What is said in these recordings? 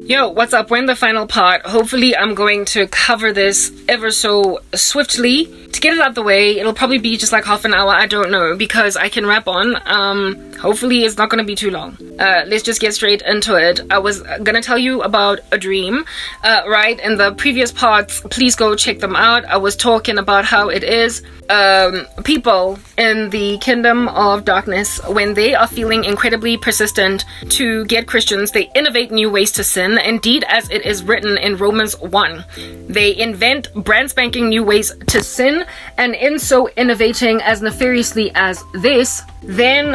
Yo, what's up? We're in the final part. Hopefully I'm going to cover this ever so swiftly. To get it out the way, it'll probably be just like half an hour, I don't know, because I can rap on. Hopefully it's not going to be too long. Let's just get straight into it. I was gonna tell you about a dream, right? In the previous parts, please go check them out. I was talking about how it is people in the kingdom of darkness, when they are feeling incredibly persistent to get Christians, they innovate new ways to sin. Indeed, as it is written in Romans 1, they invent brand spanking new ways to sin, and in so innovating as nefariously as this, then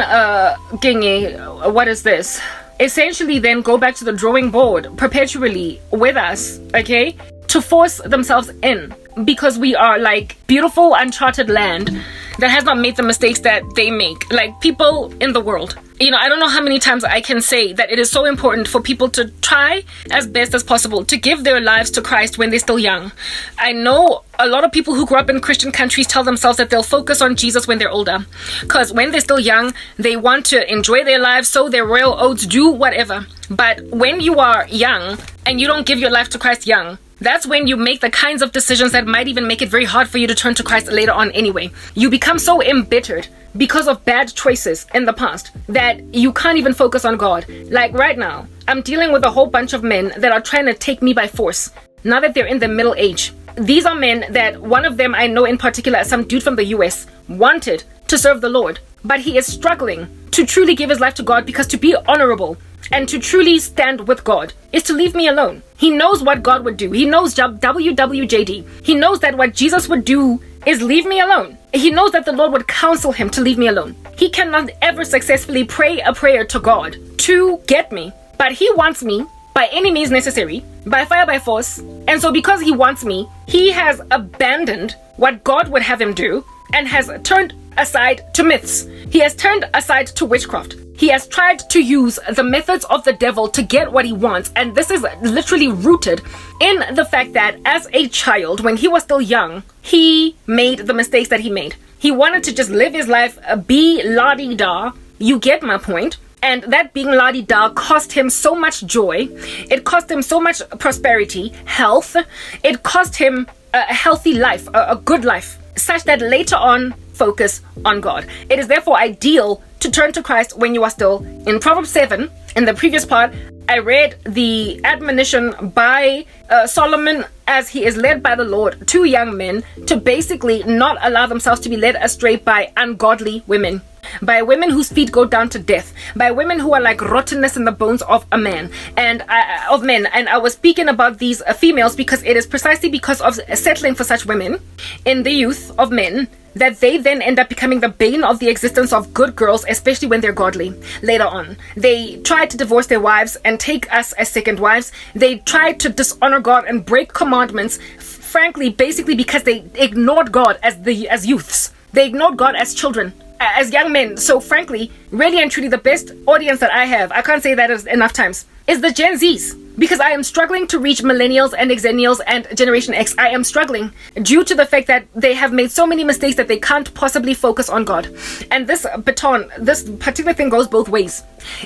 what is this? Essentially then go back to the drawing board perpetually with us, okay? To force themselves in, because we are like beautiful uncharted land that has not made the mistakes that they make. Like people in the world. You know, I don't know how many times I can say that it is so important for people to try as best as possible to give their lives to Christ when they're still young. I know a lot of people who grew up in Christian countries tell themselves that they'll focus on Jesus when they're older. Because when they're still young, they want to enjoy their lives, sow their royal oats, do whatever. But when you are young and you don't give your life to Christ young, that's when you make the kinds of decisions that might even make it very hard for you to turn to Christ later on anyway. You become so embittered because of bad choices in the past that you can't even focus on God. Like right now, I'm dealing with a whole bunch of men that are trying to take me by force, now that they're in the middle age. These are men that one of them I know in particular, some dude from the US, wanted to serve the Lord, but he is struggling to truly give his life to God, because to be honorable and to truly stand with God is to leave me alone. He knows what God would do. He knows WWJD. He knows that what Jesus would do is leave me alone. He knows that the Lord would counsel him to leave me alone. He cannot ever successfully pray a prayer to God to get me, but he wants me by any means necessary, by fire, by force. And so because he wants me, he has abandoned what God would have him do and has turned aside to myths. He has turned aside to witchcraft. He has tried to use the methods of the devil to get what he wants. And this is literally rooted in the fact that as a child, when he was still young, he made the mistakes that he made. He wanted to just live his life, be la-di-da. You get my point. And that being la-di-da cost him so much joy. It cost him so much prosperity, health. It cost him a healthy life, a good life, such that later on, focus on God. It is therefore ideal to turn to Christ when you are still. In Proverbs 7, in the previous part, I read the admonition by Solomon as he is led by the Lord to young men to basically not allow themselves to be led astray by ungodly women, by women whose feet go down to death, by women who are like rottenness in the bones of a man and of men. And I was speaking about these females because it is precisely because of settling for such women in the youth of men that they then end up becoming the bane of the existence of good girls, especially when they're godly later on. They try to divorce their wives and take us as second wives. They try to dishonor God and break commandments, frankly, basically because they ignored God as youths. They ignored God as children, as young men. So frankly, really and truly, the best audience that I have, I can't say that enough times, is the Gen Zs. Because I am struggling to reach millennials and Xennials and Generation X. I am struggling due to the fact that they have made so many mistakes that they can't possibly focus on God. And this particular thing goes both ways.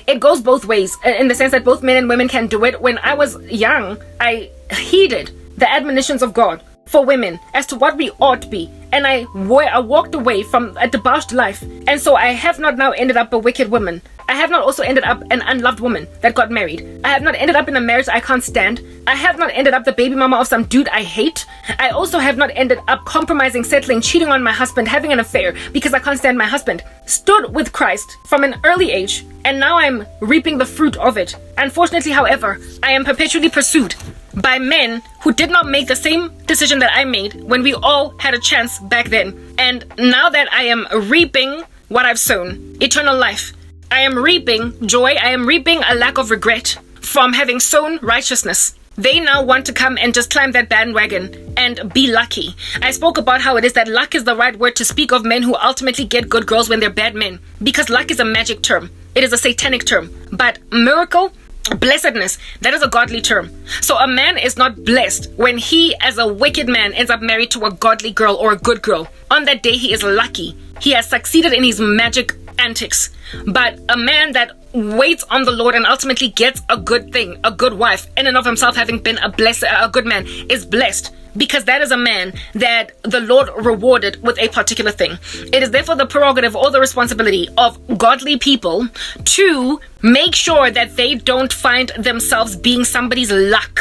It goes both ways in the sense that both men and women can do it. When I was young, I heeded the admonitions of God for women as to what we ought to be. And I walked away from a debauched life. And so I have not now ended up a wicked woman. I have not also ended up an unloved woman that got married. I have not ended up in a marriage I can't stand. I have not ended up the baby mama of some dude I hate. I also have not ended up compromising, settling, cheating on my husband, having an affair because I can't stand my husband. Stood with Christ from an early age, and now I'm reaping the fruit of it. Unfortunately, however, I am perpetually pursued by men who did not make the same decision that I made when we all had a chance back then. And now that I am reaping what I've sown, eternal life, I am reaping joy, I am reaping a lack of regret from having sown righteousness. They now want to come and just climb that bandwagon and be lucky. I spoke about how it is that luck is the right word to speak of men who ultimately get good girls when they're bad men. Because luck is a magic term. It is a satanic term. But miracle, blessedness, that is a godly term. So a man is not blessed when he, as a wicked man, ends up married to a godly girl or a good girl. On that day, he is lucky. He has succeeded in his magic antics. But a man that waits on the Lord and ultimately gets a good thing, a good wife, in and of himself having been a good man, is blessed, because that is a man that the Lord rewarded with a particular thing. It is therefore the prerogative or the responsibility of godly people to make sure that they don't find themselves being somebody's luck.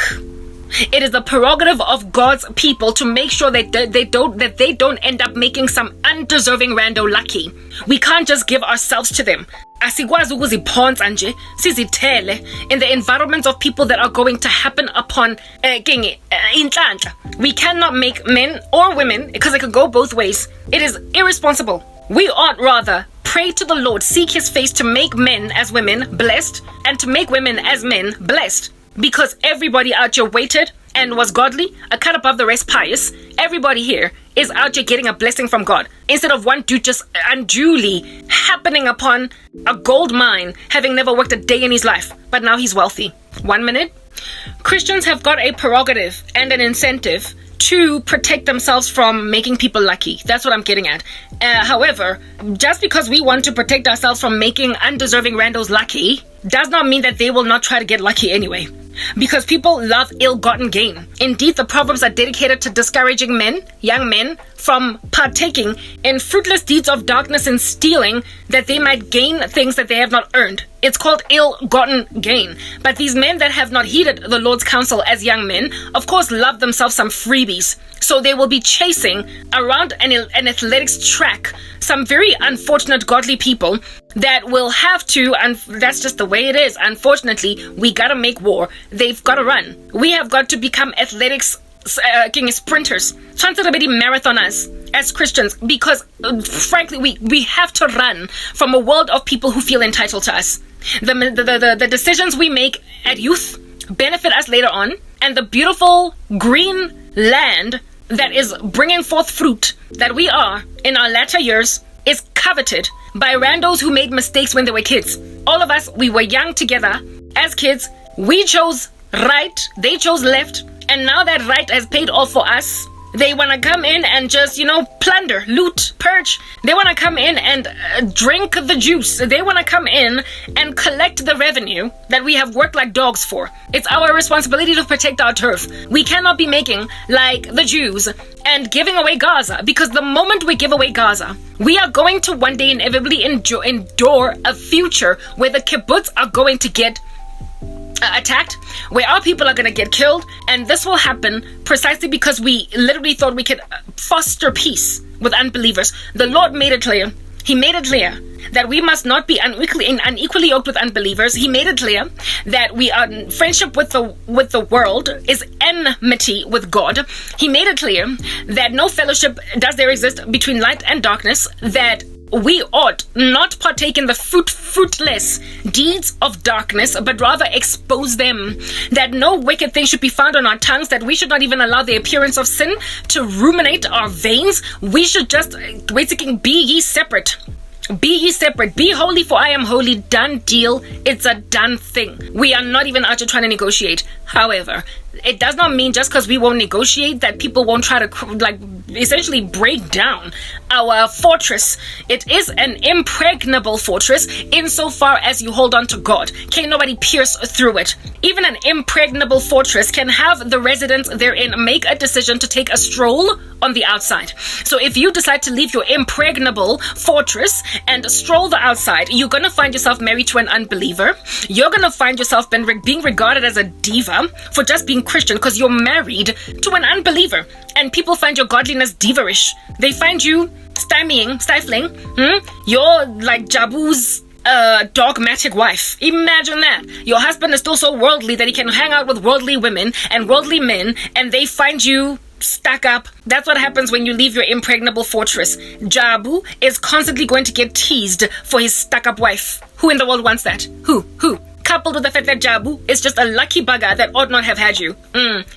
It is the prerogative of God's people to make sure that they don't end up making some undeserving rando lucky. We can't just give ourselves to them. Asikwazi ukuziphonsa nje sizithele in the environment of people that are going to happen upon inhlanhla. We cannot make men or women, because it could go both ways. It is irresponsible. We ought rather pray to the Lord, seek his face to make men as women blessed and to make women as men blessed. Because everybody out here waited and was godly, a cut above the rest pious. Everybody here is out here getting a blessing from God, instead of one dude just unduly happening upon a gold mine, having never worked a day in his life, but now he's wealthy. 1 minute. Christians have got a prerogative and an incentive to protect themselves from making people lucky. That's what I'm getting at. However, just because we want to protect ourselves from making undeserving randos lucky does not mean that they will not try to get lucky anyway. Because people love ill-gotten gain. Indeed, the Proverbs are dedicated to discouraging men, young men, from partaking in fruitless deeds of darkness and stealing, that they might gain things that they have not earned. It's called ill-gotten gain. But these men that have not heeded the Lord's counsel as young men, of course, love themselves some freebies. So they will be chasing around an athletics track some very unfortunate godly people that will have to, and that's just the way it is. Unfortunately, we gotta make war. They've gotta run. We have got to become athletics sprinters, marathoners as Christians, because frankly we have to run from a world of people who feel entitled to us. The decisions we make at youth benefit us later on, and the beautiful green land that is bringing forth fruit that we are in our latter years is coveted by randos who made mistakes when they were kids. All of us, we were young together as kids. We chose right, they chose left, and now that right has paid off for us. They want to come in and just, plunder, loot, purge. They want to come in and drink the juice. They want to come in and collect the revenue that we have worked like dogs for. It's our responsibility to protect our turf. We cannot be making like the Jews and giving away Gaza, because the moment we give away Gaza, we are going to one day inevitably endure a future where the kibbutz are going to get attacked, where our people are going to get killed, and this will happen precisely because we literally thought we could foster peace with unbelievers. The Lord made it clear. He made it clear that we must not be unequally yoked with unbelievers. He made it clear that we are friendship with the world is enmity with God. He made it clear that no fellowship does there exist between light and darkness, that we ought not partake in the fruitless deeds of darkness, but rather expose them. That no wicked thing should be found on our tongues, that we should not even allow the appearance of sin to ruminate our veins. We should just basically be ye separate. Be ye separate. Be holy, for I am holy. Done deal. It's a done thing. We are not even out here trying to negotiate. However, it does not mean just because we won't negotiate that people won't try to essentially break down our fortress. It is an impregnable fortress insofar as you hold on to God. Can't nobody pierce through it. Even an impregnable fortress can have the residents therein make a decision to take a stroll on the outside. So if you decide to leave your impregnable fortress and stroll the outside, you're going to find yourself married to an unbeliever. You're going to find yourself being regarded as a diva for just being Christian, because you're married to an unbeliever, and people find your godliness diva-ish. They find you stifling. You're like Jabu's dogmatic wife. Imagine that. Your husband is still so worldly that he can hang out with worldly women and worldly men, and they find you stuck up. That's what happens when you leave your impregnable fortress. Jabu is constantly going to get teased for his stuck-up wife. Who in the world wants that? Who? Coupled with the fact that Jabu is just a lucky bugger that ought not have had you.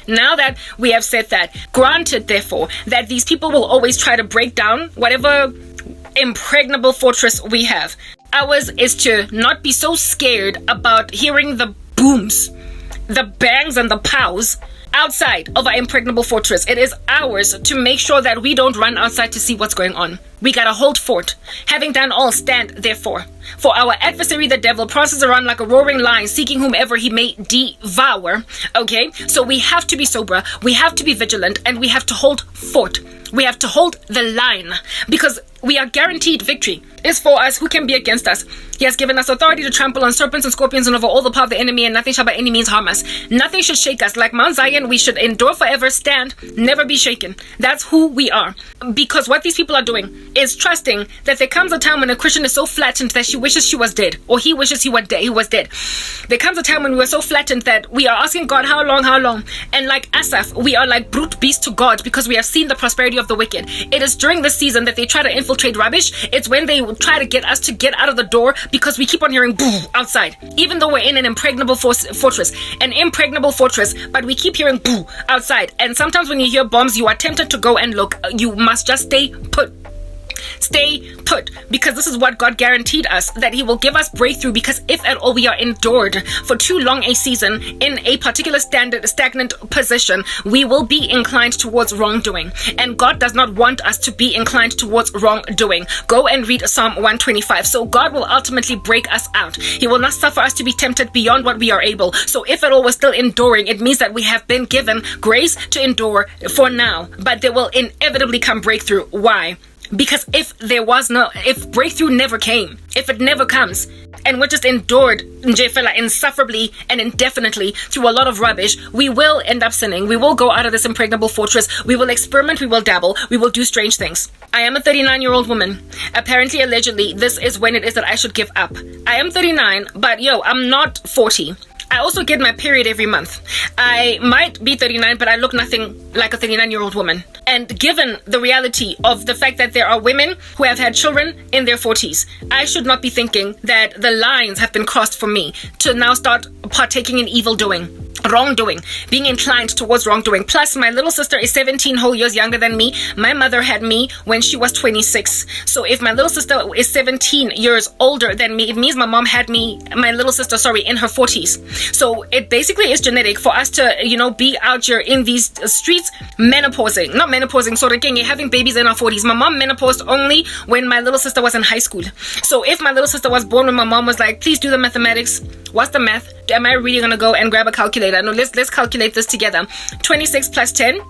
Now that we have said that, granted, therefore, that these people will always try to break down whatever impregnable fortress we have. Ours is to not be so scared about hearing the booms, the bangs and the pows outside of our impregnable fortress. It is ours to make sure that we don't run outside to see what's going on. We gotta hold fort. Having done all, stand therefore. For our adversary, the devil, passes around like a roaring lion, seeking whomever he may devour. Okay? So we have to be sober, we have to be vigilant, and we have to hold fort. We have to hold the line, because we are guaranteed victory. Is for us, who can be against us? He has given us authority to trample on serpents and scorpions and over all the power of the enemy, and nothing shall by any means harm us. Nothing should shake us. Like Mount Zion, we should endure forever, stand, never be shaken. That's who we are. Because what these people are doing is trusting that there comes a time when a Christian is so flattened that she wishes she was dead, or he wishes he was dead. There comes a time when we are so flattened that we are asking God, how long? And like Asaph, we are like brute beasts to God because we have seen the prosperity of the wicked. It is during this season that they try to infiltrate rubbish. It's when they try to get us to get out of the door because we keep on hearing boo outside, even though we're in an impregnable fortress, but we keep hearing boo outside. And sometimes when you hear bombs, you are tempted to go and look. You must just stay put, because this is what God guaranteed us, that he will give us breakthrough, because if at all we are endured for too long a season in a particular stagnant position, we will be inclined towards wrongdoing, and God does not want us to be inclined towards wrongdoing. Go and read Psalm 125. So God will ultimately break us out. He will not suffer us to be tempted beyond what we are able. So if at all we're still enduring, it means that we have been given grace to endure for now, but there will inevitably come breakthrough. Why? Because if breakthrough never came, if it never comes, and we're just endured insufferably and indefinitely through a lot of rubbish, we will end up sinning. We will go out of this impregnable fortress. We will experiment. We will dabble. We will do strange things. I am a 39-year-old woman. Apparently, allegedly, this is when it is that I should give up. I am 39, but I'm not 40. I also get my period every month. I might be 39, but I look nothing like a 39-year-old woman. And given the reality of the fact that there are women who have had children in their 40s, I should not be thinking that the lines have been crossed for me to now start partaking in wrongdoing, being inclined towards wrongdoing. Plus, my little sister is 17 whole years younger than me. My mother had me when she was 26. So if my little sister is 17 years older than me, it means my mom had my little sister, in her 40s. So it basically is genetic for us to, be out here in these streets having babies in our 40s. My mom menopaused only when my little sister was in high school. So if my little sister was born when my mom was like, please do the mathematics. What's the math? Am I really gonna go and grab a calculator? No, let's calculate this together. 26 plus 10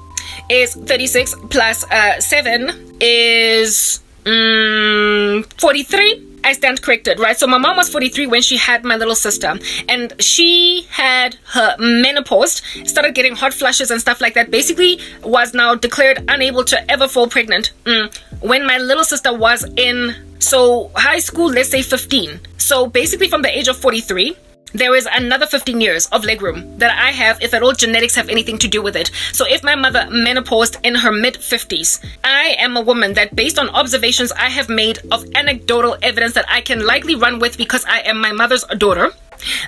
is 36 plus 7 is 43. I stand corrected, right? So my mom was 43 when she had my little sister, and she had her menopause, started getting hot flushes and stuff like that, basically was now declared unable to ever fall pregnant when my little sister was in high school, let's say 15. So basically from the age of 43, there is another 15 years of legroom that I have, if at all genetics have anything to do with it. So if my mother menopaused in her mid-50s, I am a woman that, based on observations I have made of anecdotal evidence that I can likely run with because I am my mother's daughter,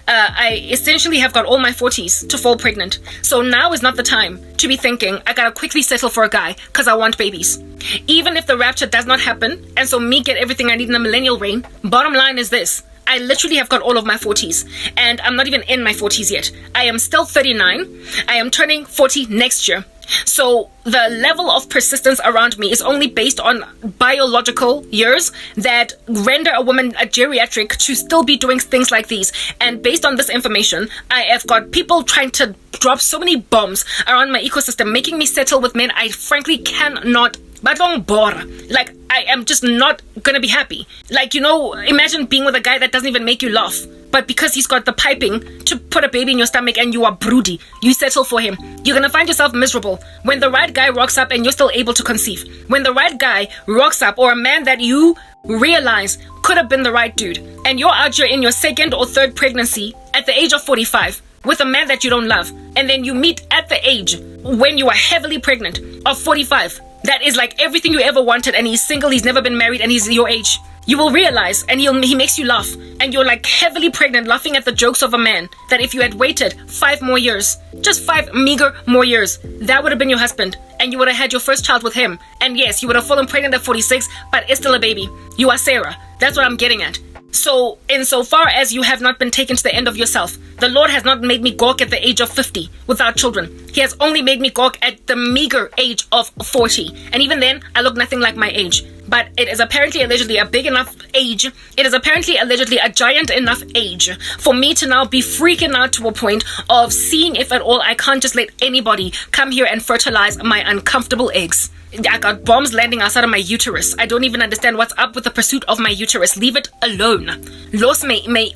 I essentially have got all my 40s to fall pregnant. So now is not the time to be thinking, I gotta quickly settle for a guy because I want babies. Even if the rapture does not happen, and so me get everything I need in the millennial reign, bottom line is this. I literally have got all of my 40s, and I'm not even in my 40s yet. I am still 39. I am turning 40 next year. So the level of persistence around me is only based on biological years that render a woman a geriatric to still be doing things like these. And based on this information, I have got people trying to drop so many bombs around my ecosystem, making me settle with men I frankly cannot. Like, I am just not gonna be happy. Like, imagine being with a guy that doesn't even make you laugh, but because he's got the piping to put a baby in your stomach and you are broody, you settle for him. You're gonna find yourself miserable when the right guy rocks up and you're still able to conceive. When the right guy rocks up, or a man that you realize could have been the right dude, and you're out here in your second or third pregnancy at the age of 45 with a man that you don't love, and then you meet at the age when you are heavily pregnant of 45. That is like everything you ever wanted, and he's single, he's never been married, and he's your age. You will realize, and he makes you laugh, and you're like heavily pregnant, laughing at the jokes of a man, that if you had waited 5 more years, just 5 meager more years, that would have been your husband, and you would have had your first child with him. And yes, you would have fallen pregnant at 46, but it's still a baby. You are Sarah. That's what I'm getting at. So, insofar as you have not been taken to the end of yourself, the Lord has not made me gawk at the age of 50 without children. He has only made me gawk at the meager age of 40. And even then, I look nothing like my age. but it is apparently allegedly a big enough age. It is apparently allegedly a giant enough age for me to now be freaking out to a point of seeing if at all I can't just let anybody come here and fertilize my uncomfortable eggs. I got bombs landing outside of my uterus. I don't even understand what's up with the pursuit of my uterus. Leave it alone. Los my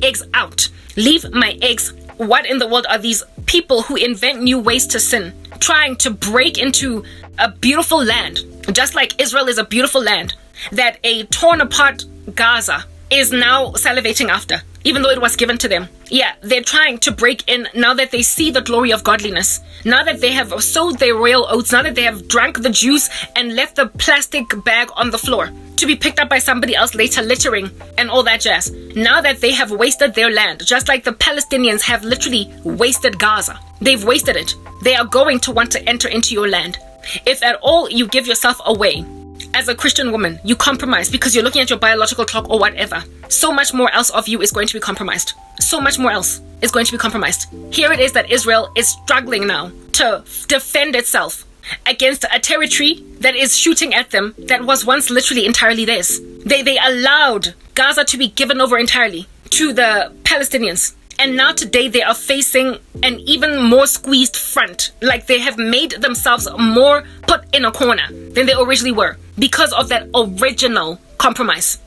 eggs out. Leave my eggs. What in the world are these people who invent new ways to sin, trying to break into a beautiful land, just like Israel is a beautiful land, that a torn apart Gaza is now salivating after, even though it was given to them. Yeah, they're trying to break in now that they see the glory of godliness, now that they have sowed their royal oats, now that they have drank the juice and left the plastic bag on the floor to be picked up by somebody else later, littering and all that jazz. Now that they have wasted their land, just like the Palestinians have literally wasted Gaza. They've wasted it. They are going to want to enter into your land. If at all you give yourself away, as a Christian woman, you compromise because you're looking at your biological clock or whatever, so much more else of you is going to be compromised. So much more else is going to be compromised. Here it is that Israel is struggling now to defend itself against a territory that is shooting at them that was once literally entirely theirs. They allowed Gaza to be given over entirely to the Palestinians. And now today they are facing an even more squeezed front. Like they have made themselves more put in a corner than they originally were because of that original compromise.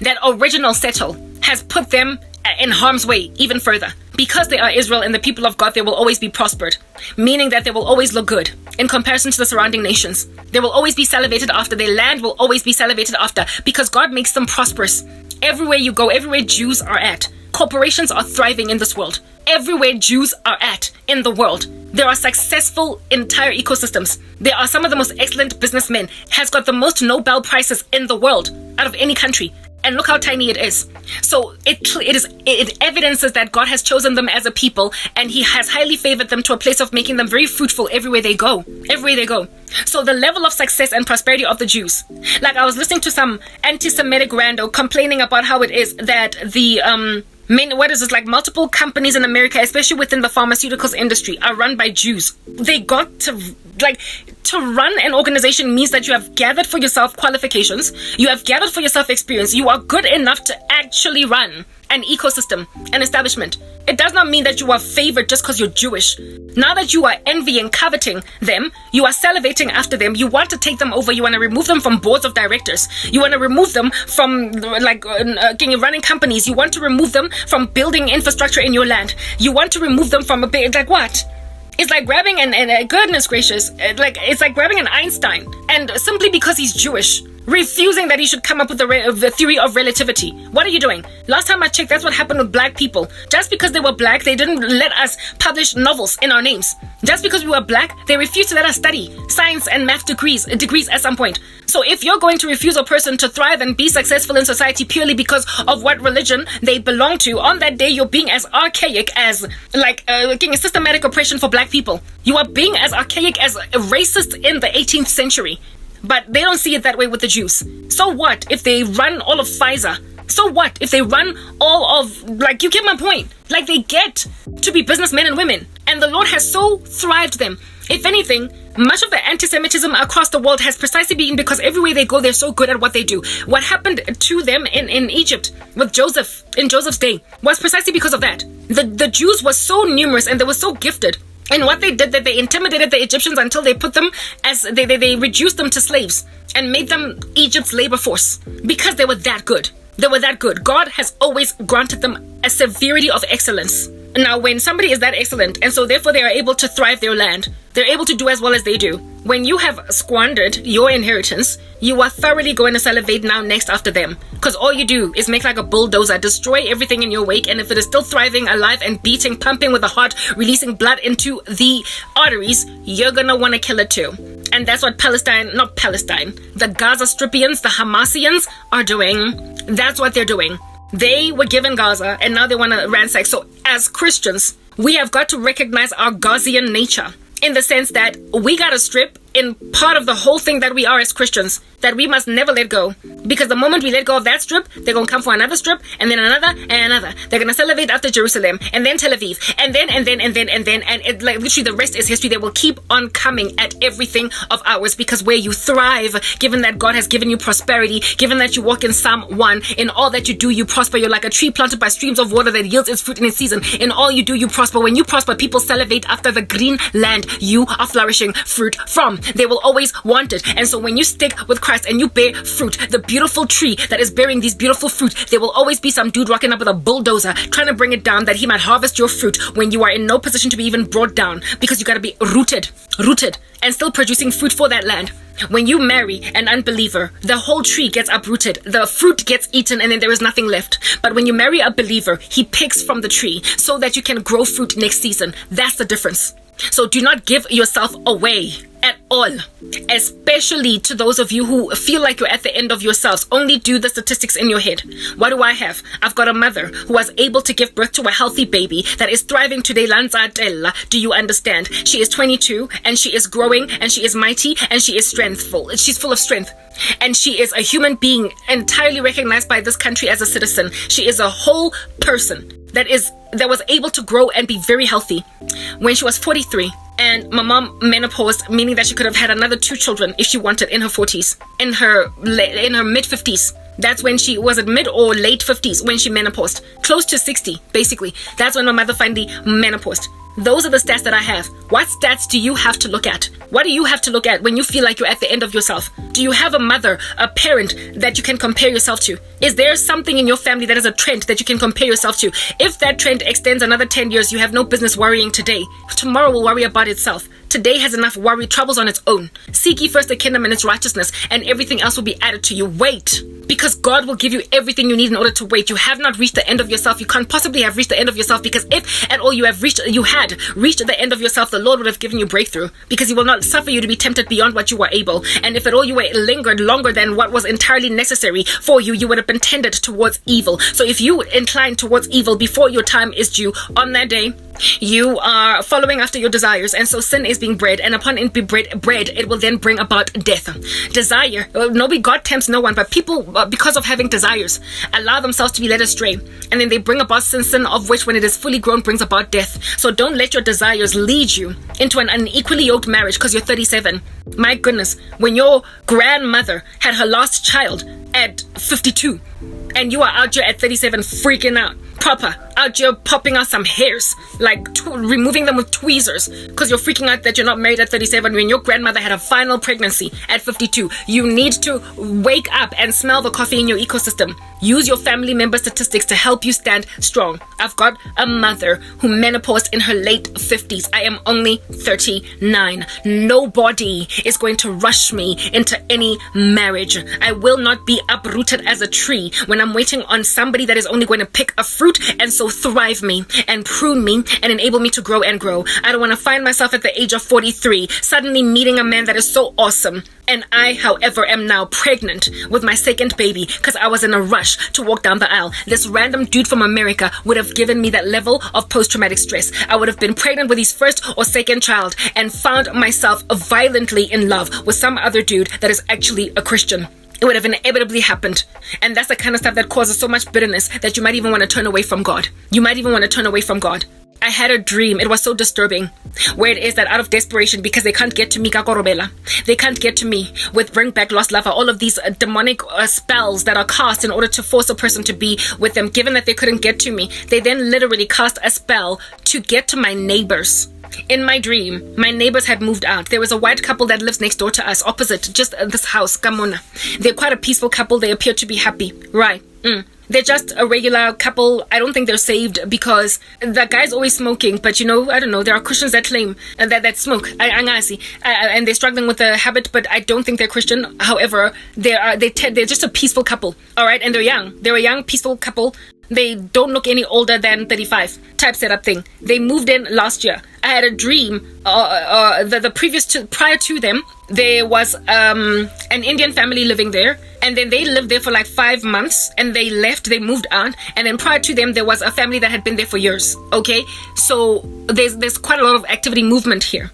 That original settle has put them in harm's way even further. Because they are Israel and the people of God, they will always be prospered, meaning that they will always look good in comparison to the surrounding nations. They will always be salivated after. Their land will always be salivated after because God makes them prosperous. Everywhere you go, everywhere Jews are at, corporations are thriving in this world. Everywhere Jews are at in the world, there are successful entire ecosystems. There are some of the most excellent businessmen, has got the most Nobel Prizes in the world out of any country. And look how tiny it is. So it evidences that God has chosen them as a people, and he has highly favored them to a place of making them very fruitful everywhere they go. Everywhere they go. So the level of success and prosperity of the Jews. Like I was listening to some anti-Semitic rando complaining about how it is that the like multiple companies in America, especially within the pharmaceuticals industry, are run by Jews. They got to run an organization means that you have gathered for yourself qualifications, you have gathered for yourself experience, you are good enough to actually run an ecosystem, an establishment. It does not mean that you are favored just because you're Jewish. Now that you are envying, coveting them, you are salivating after them, you want to take them over, you want to remove them from boards of directors, you want to remove them from running companies, you want to remove them from building infrastructure in your land, you want to remove them from a big, like what? It's like grabbing goodness gracious, it's like grabbing an Einstein, and simply because he's Jewish, refusing that he should come up with the theory of relativity. What are you doing? Last time I checked, that's what happened with black people. Just because they were black, they didn't let us publish novels in our names. Just because we were black, they refused to let us study science and math degrees at some point. So if you're going to refuse a person to thrive and be successful in society purely because of what religion they belong to, on that day you're being as archaic as a systematic oppression for black people. You are being as archaic as a racist in the 18th century. But they don't see it that way with the Jews. So what if they run all of Pfizer? So what if they run all of, you get my point. Like they get to be businessmen and women. And the Lord has so thrived them. If anything, much of the anti-Semitism across the world has precisely been because everywhere they go, they're so good at what they do. What happened to them in Egypt with Joseph, in Joseph's day, was precisely because of that. The Jews were so numerous and they were so gifted. And what they did, that they intimidated the Egyptians until they put them as, they reduced them to slaves and made them Egypt's labor force because they were that good. They were that good. God has always granted them a severity of excellence. Now, when somebody is that excellent, and so therefore they are able to thrive their land, they're able to do as well as they do. When you have squandered your inheritance, you are thoroughly going to salivate now next after them. Because all you do is make like a bulldozer, destroy everything in your wake, and if it is still thriving, alive, and beating, pumping with the heart, releasing blood into the arteries, you're gonna want to kill it too. And that's what the Gaza Stripians, the Hamasians are doing. That's what they're doing. They were given Gaza, and now they want to ransack. So as Christians, we have got to recognize our Gazian nature, in the sense that we got to strip in part of the whole thing that we are as Christians, that we must never let go. Because the moment we let go of that strip, they're going to come for another strip, and then another, and another. They're going to salivate after Jerusalem, and then Tel Aviv, and then, and it, like, literally the rest is history. They will keep on coming at everything of ours, because where you thrive, given that God has given you prosperity, given that you walk in Psalm 1, in all that you do, you prosper. You're like a tree planted by streams of water that yields its fruit in its season. In all you do, you prosper. When you prosper, people salivate after the green land you are flourishing fruit from. They will always want it. And so when you stick with Christ and you bear fruit, the beautiful tree that is bearing these beautiful fruit, there will always be some dude rocking up with a bulldozer trying to bring it down, that he might harvest your fruit when you are in no position to be even brought down, because you got to be rooted and still producing fruit for that land. When you marry an unbeliever, the whole tree gets uprooted, the fruit gets eaten, and then there is nothing left. But when you marry a believer, he picks from the tree so that you can grow fruit next season. That's the difference. So do not give yourself away at all, especially to those of you who feel like you're at the end of yourselves. Only do the statistics in your head. What do I have? I've got a mother who was able to give birth to a healthy baby that is thriving today. Lanza, do you understand? She is 22 and she is growing and she is mighty and she is strengthful. She's full of strength. And she is a human being entirely recognized by this country as a citizen. She is a whole person that was able to grow and be very healthy. When she was 43, and my mom menopaused, meaning that she could have had another 2 children if she wanted in her 40s, in her mid 50s. That's when she was at mid or late 50s when she menopaused, close to 60 basically. That's when my mother finally menopaused. Those are the stats that I have. What stats do you have to look at? What do you have to look at when you feel like you're at the end of yourself? Do you have a mother, a parent that you can compare yourself to? Is there something in your family that is a trend that you can compare yourself to? If that trend extends another 10 years, you have no business worrying today. Tomorrow will worry about itself. Today has enough troubles on its own. Seek ye first the kingdom and its righteousness, and everything else will be added to you. Wait, because God will give you everything you need in order to wait. You have not reached the end of yourself. You can't possibly have reached the end of yourself, because if at all you had reached the end of yourself, the Lord would have given you breakthrough, because he will not suffer you to be tempted beyond what you are able. And if at all you were lingered longer than what was entirely necessary for you, you would have been tended towards evil. So if you incline towards evil before your time is due, on that day, you are following after your desires, and so sin is being bred, and upon it be bred, it will then bring about death. Desire, God tempts no one, but people, because of having desires, allow themselves to be led astray, and then they bring about sin of which, when it is fully grown, brings about death. So don't let your desires lead you into an unequally yoked marriage because you're 37. My goodness, when your grandmother had her last child at 52, and you are out here at 37 freaking out, proper, out here popping out some hairs, like removing them with tweezers, because you're freaking out that you're not married at 37 when your grandmother had a final pregnancy at 52. You need to wake up and smell the coffee in your ecosystem. Use your family member statistics to help you stand strong. I've got a mother who menopaused in her late 50s. I am only 39. Nobody is going to rush me into any marriage. I will not be uprooted as a tree when I'm waiting on somebody that is only going to pick a fruit and so thrive me and prune me and enable me to grow and grow. I don't want to find myself at the age of 43 suddenly meeting a man that is so awesome. And I, however, am now pregnant with my second baby because I was in a rush to walk down the aisle. This random dude from America would have given me that level of post-traumatic stress. I would have been pregnant with his first or second child and found myself violently in love with some other dude that is actually a Christian. It would have inevitably happened. And that's the kind of stuff that causes so much bitterness that you might even want to turn away from God. I had a dream. It was so disturbing, where it is that out of desperation, because they can't get to me, they can't get to me with bring back lost lover, all of these demonic spells that are cast in order to force a person to be with them. Given that they couldn't get to me, they then literally cast a spell to get to my neighbors. In my dream, my neighbors had moved out. There was a white couple that lives next door to us, opposite just this house, Kamona. They're quite a peaceful couple. They appear to be happy. Right. They're just a regular couple. I don't think they're saved because the guy's always smoking. But I don't know. There are Christians that claim that smoke. And they're struggling with the habit, but I don't think they're Christian. However, they're just a peaceful couple. All right, and they're young. They're a young, peaceful couple. They don't look any older than 35 type setup thing. They moved in last year. I had a dream. Prior to them, there was an Indian family living there, and then they lived there for like 5 months, and they left. They moved out, and then prior to them, there was a family that had been there for years. Okay, so there's quite a lot of activity, movement here.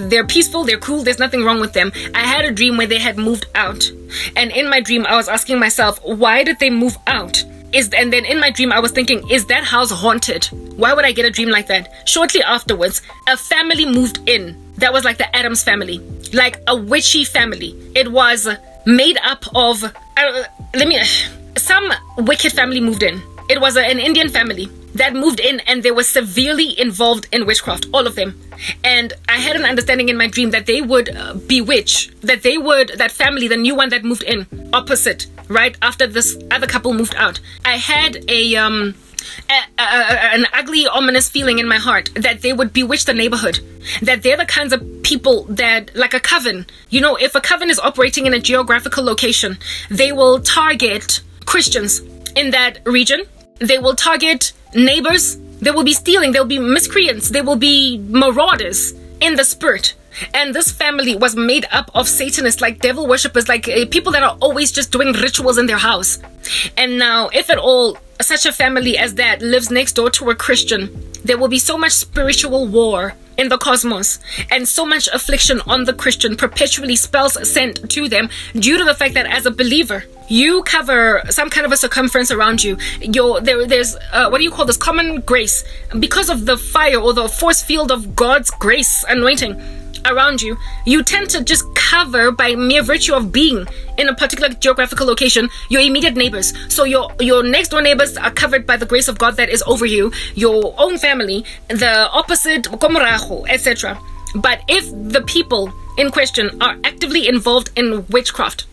They're peaceful, they're cool. There's nothing wrong with them. I had a dream where they had moved out, and in my dream, I was asking myself, why did they move out? And then in my dream, I was thinking, is that house haunted? Why would I get a dream like that? Shortly afterwards, a family moved in. That was like the Addams family, like a witchy family. It was made up of, some wicked family moved in. It was an Indian family that moved in, and they were severely involved in witchcraft, all of them. And I had an understanding in my dream that they would bewitch, that family, the new one that moved in, opposite, right after this other couple moved out. I had an ugly, ominous feeling in my heart that they would bewitch the neighborhood, that they're the kinds of people that, like a coven, if a coven is operating in a geographical location, they will target Christians in that region. They will target neighbors. There will be stealing. There will be miscreants. There will be marauders in the spirit. And this family was made up of Satanists, like devil worshippers, like people that are always just doing rituals in their house. And now, if at all, such a family as that lives next door to a Christian, there will be so much spiritual war in the cosmos and so much affliction on the Christian, perpetually spells sent to them due to the fact that as a believer, you cover some kind of a circumference around you. There's what do you call this? Common grace. Because of the fire or the force field of God's grace anointing around you, you tend to just cover, by mere virtue of being in a particular geographical location, your immediate neighbors. So your next door neighbors are covered by the grace of God that is over you, your own family, the opposite, etc. But if the people in question are actively involved in witchcraft,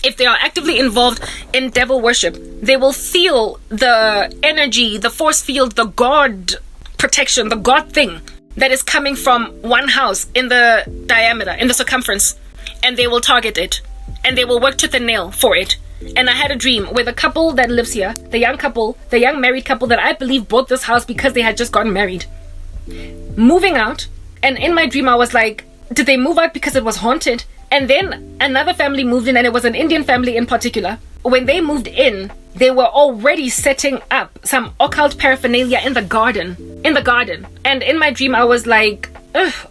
if they are actively involved in devil worship, they will feel the energy, the force field, the God protection, the God thing that is coming from one house in the diameter, in the circumference, and they will target it, and they will work tooth and nail for it. And I had a dream with a couple that lives here, the young married couple that I believe bought this house because they had just gotten married, moving out. And in my dream, I was like, did they move out because it was haunted? And then another family moved in, and it was an Indian family in particular. When they moved in, they were already setting up some occult paraphernalia in the garden. And in my dream, I was like,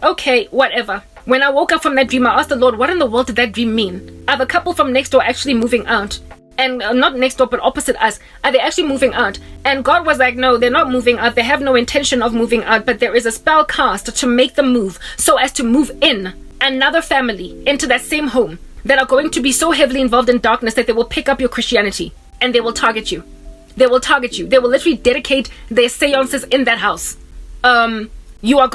okay, whatever. When I woke up from that dream, I asked the Lord, what in the world did that dream mean? Are the couple from next door actually moving out? And not next door, but opposite us. Are they actually moving out? And God was like, no, they're not moving out. They have no intention of moving out, but there is a spell cast to make them move so as to move in another family into that same home that are going to be so heavily involved in darkness that they will pick up your Christianity and they will target you. They will target you. They will literally dedicate their seances in that house. You're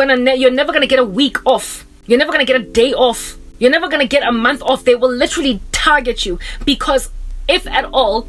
never gonna get a week off. You're never gonna get a day off. You're never gonna get a month off. They will literally target you, because if at all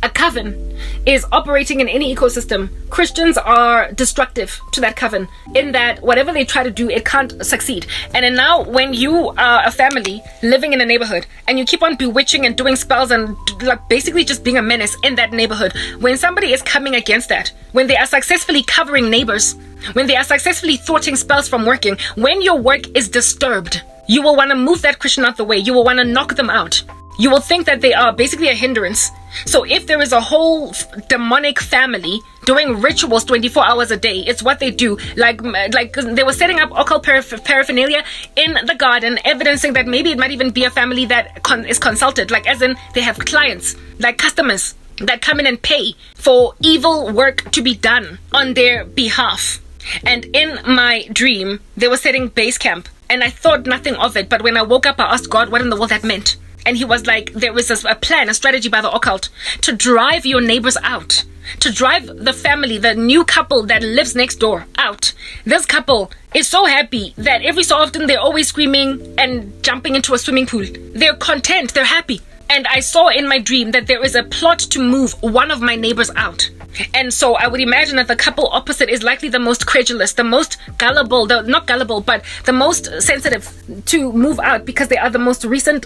a coven is operating in any ecosystem, Christians are destructive to that coven, in that whatever they try to do, it can't succeed. And then now, when you are a family living in a neighborhood and you keep on bewitching and doing spells and like basically just being a menace in that neighborhood, when somebody is coming against that, when they are successfully covering neighbors, when they are successfully thwarting spells from working, when your work is disturbed, you will want to move that Christian out the way. You will want to knock them out. You will think that they are basically a hindrance. So if there is a whole demonic family doing rituals 24 hours a day, it's what they do. Like they were setting up occult paraphernalia in the garden, evidencing that maybe it might even be a family that is consulted. Like as in, they have clients, like customers that come in and pay for evil work to be done on their behalf. And in my dream, they were setting base camp. And I thought nothing of it. But when I woke up, I asked God what in the world that meant. And he was like, there was a plan, a strategy by the occult to drive your neighbors out, to drive the family, the new couple that lives next door out. This couple is so happy that every so often they're always screaming and jumping into a swimming pool. They're content, they're happy. And I saw in my dream that there is a plot to move one of my neighbors out. And so I would imagine that the couple opposite is likely the most credulous, the most gullible, not gullible, but the most sensitive to move out, because they are the most recent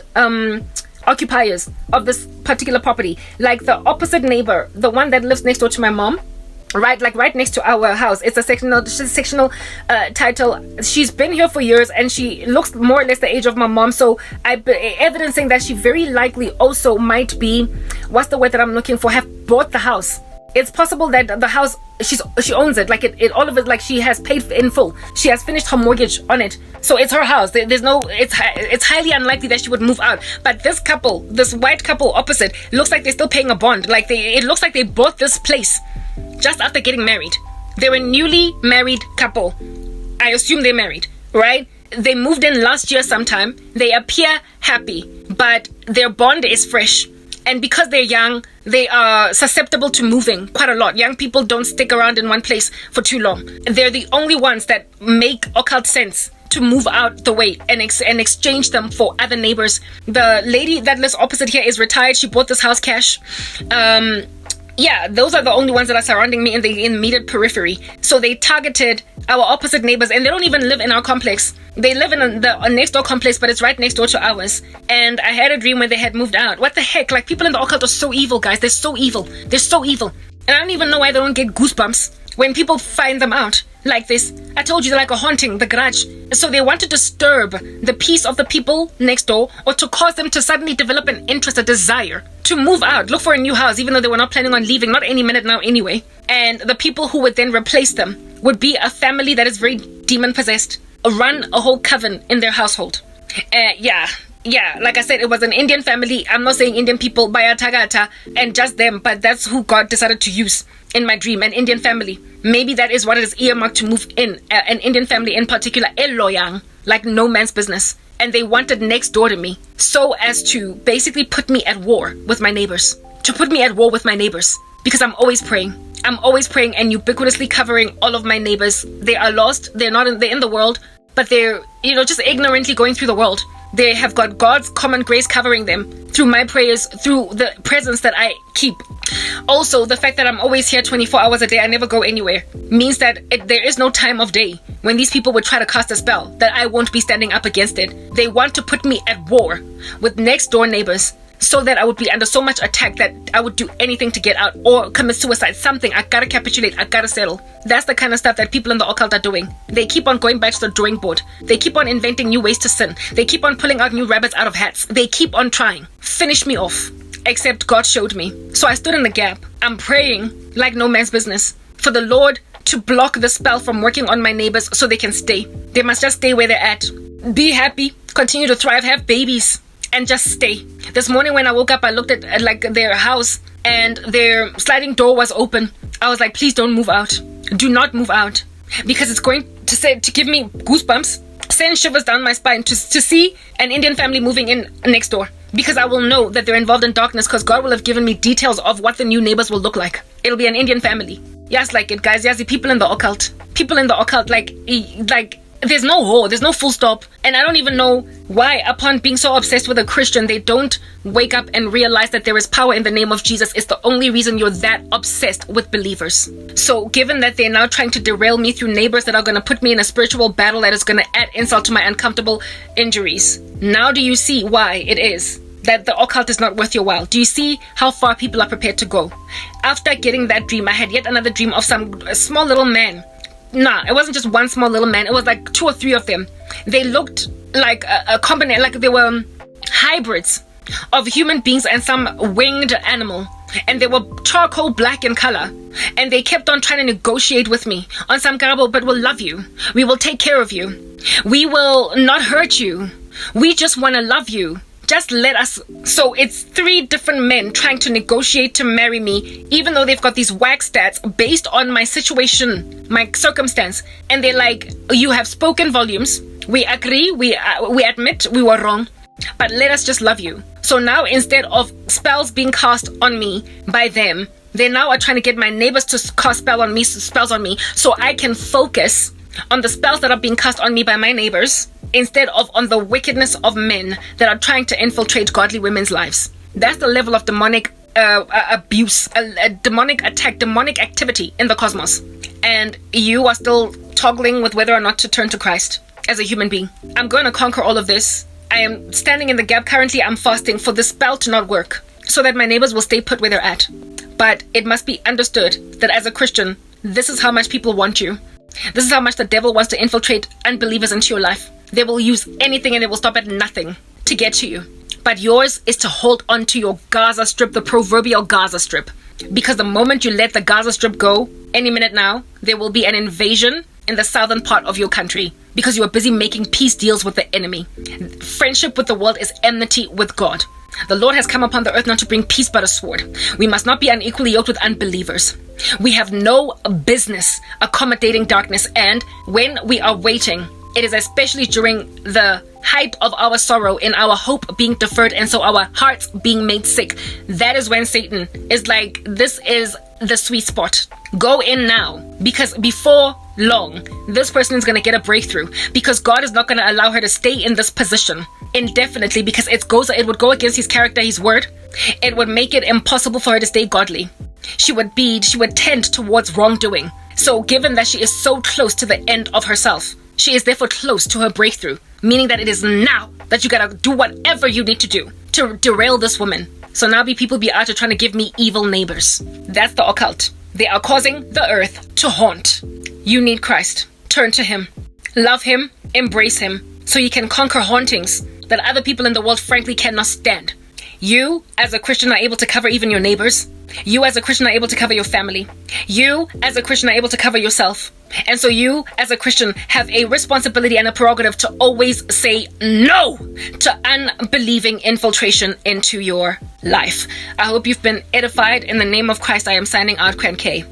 occupiers of this particular property. Like the opposite neighbor, the one that lives next door to my mom, right, like right next to our house. It's a sectional title. She's been here for years, and she looks more or less the age of my mom, so evidencing that she very likely also might be, what's the word that I'm looking for, have bought the house. It's possible that the house, she owns it, like it all of it, like she has paid in full. She has finished her mortgage on it, so it's her house. There's no, it's highly unlikely that she would move out. But this couple, this white couple opposite, looks like they're still paying a bond. Like it looks like they bought this place just after getting married. They're a newly married couple. I assume they're married, right? They moved in last year sometime. They appear happy, but their bond is fresh. And because they're young, they are susceptible to moving quite a lot. Young people don't stick around in one place for too long. They're the only ones that make occult sense to move out the way and exchange them for other neighbors. The lady that lives opposite here is retired. She bought this house cash. Yeah, those are the only ones that are surrounding me in the immediate periphery. So they targeted our opposite neighbors, and they don't even live in our complex. They live in the next door complex, but it's right next door to ours. And I had a dream when they had moved out. What the heck? Like, people in the occult are so evil, guys. They're so evil. They're so evil. And I don't even know why they don't get goosebumps when people find them out like this. I told you, they're like a haunting, the grudge. So they want to disturb the peace of the people next door, or to cause them to suddenly develop an interest, a desire to move out, look for a new house, even though they were not planning on leaving, not any minute now anyway. And the people who would then replace them would be a family that is very demon possessed, run a whole coven in their household. Yeah, like I said, it was an Indian family. I'm not saying Indian people, Bayatagata, and just them, but that's who God decided to use in my dream, an Indian family. Maybe that is what it is earmarked to move in, an Indian family in particular, Eloyang, like no man's business. And they wanted next door to me, so as to basically put me at war with my neighbors. Because I'm always praying. I'm always praying and ubiquitously covering all of my neighbors. They are lost. They're in the world, but they're, just ignorantly going through the world. They have got God's common grace covering them through my prayers, through the presence that I keep. Also, the fact that I'm always here 24 hours a day, I never go anywhere, means that there is no time of day when these people would try to cast a spell that I won't be standing up against it. They want to put me at war with next door neighbors, so that I would be under so much attack that I would do anything to get out or commit suicide. Something. I gotta capitulate. I gotta settle. That's the kind of stuff that people in the occult are doing. They keep on going back to the drawing board. They keep on inventing new ways to sin. They keep on pulling out new rabbits out of hats. They keep on trying. Finish me off. Except God showed me. So I stood in the gap. I'm praying like no man's business for the Lord to block the spell from working on my neighbors so they can stay. They must just stay where they're at. Be happy. Continue to thrive. Have babies. And just stay. This morning when I woke up, I looked at like their house, and their sliding door was open. I was like, please don't move out. Do not move out. Because it's going to give me goosebumps, send shivers down my spine to see an Indian family moving in next door. Because I will know that they're involved in darkness, because God will have given me details of what the new neighbors will look like. It'll be an Indian family. Yes, like it, guys. Yes, the people in the occult. Like there's no whore, there's no full stop. And I don't even know why, upon being so obsessed with a Christian, they don't wake up and realize that there is power in the name of Jesus. It's the only reason you're that obsessed with believers. So given that they're now trying to derail me through neighbors that are going to put me in a spiritual battle that is going to add insult to my uncomfortable injuries, now do you see why it is that the occult is not worth your while? Do you see how far people are prepared to go? After getting that dream, I had yet another dream of some small little man. Nah, it wasn't just one small little man. It was like 2 or 3 of them. They looked like a combination, like they were hybrids of human beings and some winged animal. And they were charcoal black in color. And they kept on trying to negotiate with me on some garble, but we'll love you. We will take care of you. We will not hurt you. We just want to love you. Just let us. So it's 3 different men trying to negotiate to marry me, even though they've got these whack stats based on my situation, my circumstance. And they're like, you have spoken volumes. We agree. We admit we were wrong. But let us just love you. So now, instead of spells being cast on me by them, they now are trying to get my neighbors to cast spells on me, so I can focus on the spells that are being cast on me by my neighbors, instead of on the wickedness of men that are trying to infiltrate godly women's lives. That's the level of demonic abuse, a demonic attack, demonic activity in the cosmos. And you are still toggling with whether or not to turn to Christ as a human being. I'm going to conquer all of this. I am standing in the gap. Currently, I'm fasting for the spell to not work, so that my neighbors will stay put where they're at. But it must be understood that as a Christian, this is how much people want you. This is how much the devil wants to infiltrate unbelievers into your life. They will use anything and they will stop at nothing to get to you. But yours is to hold on to your Gaza Strip, the proverbial Gaza Strip. Because the moment you let the Gaza Strip go, any minute now, there will be an invasion in the southern part of your country because you are busy making peace deals with the enemy. Friendship with the world is enmity with God. The Lord has come upon the earth not to bring peace but a sword. We must not be unequally yoked with unbelievers. We have no business accommodating darkness, and when we are waiting, it is especially during the height of our sorrow, in our hope being deferred, and so our hearts being made sick. That is when Satan is like, this is the sweet spot. Go in now, because before long, this person is going to get a breakthrough, because God is not going to allow her to stay in this position indefinitely, because it would go against his character, his word. It would make it impossible for her to stay godly. She would tend towards wrongdoing. So given that she is so close to the end of herself, she is therefore close to her breakthrough, meaning that it is now that you gotta do whatever you need to do to derail this woman. So now people be out there trying to give me evil neighbors. That's the occult. They are causing the earth to haunt. You need Christ. Turn to him. Love him. Embrace him. So you can conquer hauntings that other people in the world frankly cannot stand. You, as a Christian, are able to cover even your neighbors. You, as a Christian, are able to cover your family. You, as a Christian, are able to cover yourself. And so you, as a Christian, have a responsibility and a prerogative to always say no to unbelieving infiltration into your life. I hope you've been edified. In the name of Christ, I am signing out, Cran K.